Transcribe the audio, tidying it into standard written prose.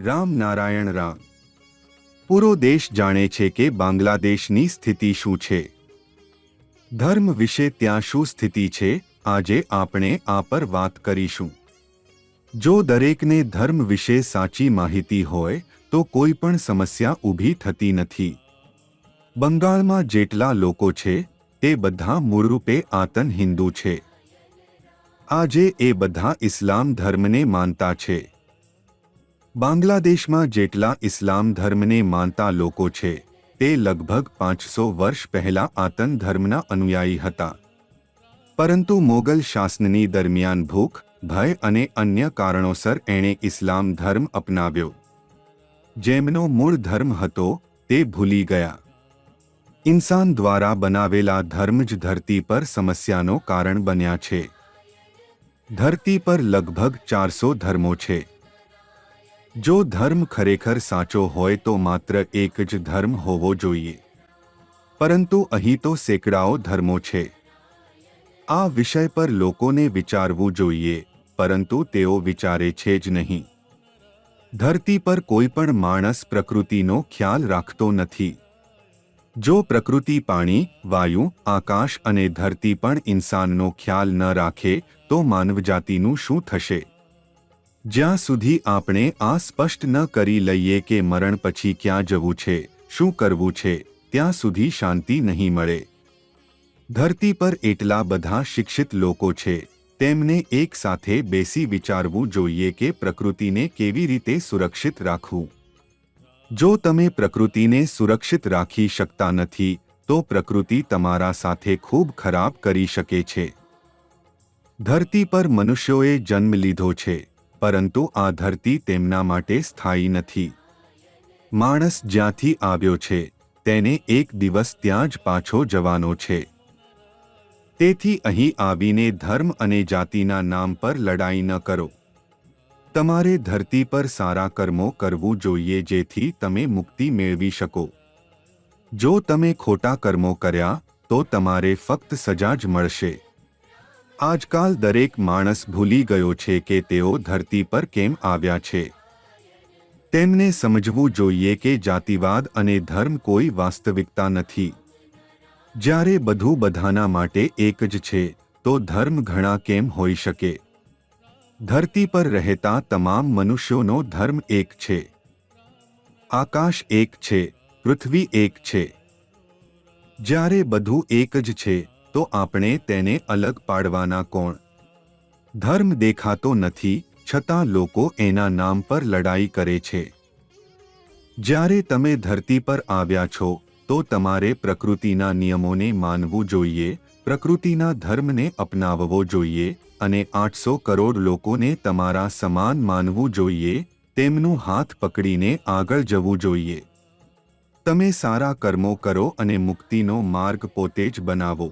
રામ નારાયણ રામ। પૂરો દેશ જાણે છે કે બાંગ્લાદેશની સ્થિતિ શું છે। ધર્મ વિશે ત્યાં શું સ્થિતિ છે, આજે આપણે આ પર વાત કરીશું। જો દરેકને ધર્મ વિશે સાચી માહિતી હોય તો કોઈ પણ સમસ્યા ઊભી થતી નથી। બંગાળમાં જેટલા લોકો છે તે બધા મૂળરૂપે આતન હિન્દુ છે। આજે એ બધા ઇસ્લામ ધર્મને માનતા છે। બાંગ્લાદેશમાં જેટલા ઇસ્લામ ધર્મને માનતા લોકો છે તે લગભગ 500 વર્ષ પહેલા આતન ધર્મના અનુયાયી હતા, પરંતુ મોગલ શાસનની દરમિયાન ભૂખ, ભય અને અન્ય કારણોસર એણે ઇસ્લામ ધર્મ અપનાવ્યો। જેમનો મૂળ ધર્મ હતો તે ભૂલી ગયા। ઇન્સાન દ્વારા બનાવેલા ધર્મ જ ધરતી પર સમસ્યાનો કારણ બન્યા છે। ધરતી પર લગભગ 400 ધર્મો છે। જો ધર્મ ખરેખર સાચો હોય તો માત્ર એક જ ધર્મ હોવો જોઈએ, પરંતુ અહીં તો સેંકડાઓ ધર્મો છે। આ વિષય પર લોકોને વિચારવું જોઈએ, પરંતુ તેઓ વિચારે છે જ નહીં। ધરતી પર કોઈ પણ માણસ પ્રકૃતિનો ખ્યાલ રાખતો નથી। જો પ્રકૃતિ પાણી, વાયુ, આકાશ અને ધરતી પણ ઇન્સાનનો ખ્યાલ ન રાખે તો માનવજાતિનું શું થશે? જ્યાં સુધી આપણે આ સ્પષ્ટ ન કરી લઈએ કે મરણ પછી ક્યાં જવું છે, શું કરવું છે, ત્યાં સુધી શાંતિ નહીં મળે। ધરતી પર એટલા બધા શિક્ષિત લોકો છે, તેમને એક સાથે બેસી વિચારવું જોઈએ કે પ્રકૃતિને કેવી રીતે સુરક્ષિત રાખવું। જો તમે પ્રકૃતિને સુરક્ષિત રાખી શકતા નથી તો પ્રકૃતિ તમારા સાથે ખૂબ ખરાબ કરી શકે છે। ધરતી પર મનુષ્યોએ જન્મ લીધો છે, પરંતુ આ ધરતી તેમના માટે સ્થાયી નથી। માણસ જ્યાંથી આવ્યો છે તેને એક દિવસ ત્યાં જ પાછો જવાનો છે। તેથી અહીં આવીને ધર્મ અને જાતિના નામ પર લડાઈ ન કરો। તમારે ધરતી પર સારા કર્મો કરવું જોઈએ જેથી તમે મુક્તિ મેળવી શકો। જો તમે ખોટા કર્મો કર્યા તો તમારે ફક્ત સજા જ મળશે। આજકાલ દરેક માણસ ભૂલી ગયો છે કે તેઓ ધરતી પર કેમ આવ્યા છે। તેમને સમજવું જોઈએ કે જાતિવાદ અને ધર્મ કોઈ વાસ્તવિકતા નથી। જ્યારે બધું બધાના માટે એક જ છે તો ધર્મ ઘણા કેમ હોઈ શકે? ધરતી પર રહેતા તમામ મનુષ્યોનો ધર્મ એક છે। આકાશ એક છે, પૃથ્વી એક છે। જ્યારે બધું એક જ છે તો આપણે તેને અલગ પાડવાના કોણ? ધર્મ દેખાતો નથી છતાં લોકો એના નામ પર લડાઈ કરે છે। જ્યારે તમે ધરતી પર આવ્યા છો તો તમારે પ્રકૃતિના નિયમોને માનવું જોઈએ, પ્રકૃતિના ધર્મને અપનાવવો જોઈએ અને 800 કરોડ લોકોને તમારા સમાન માનવું જોઈએ, તેમનું હાથ પકડીને આગળ જવું જોઈએ। તમે સારા કર્મો કરો અને મુક્તિનો માર્ગ પોતે જ બનાવો।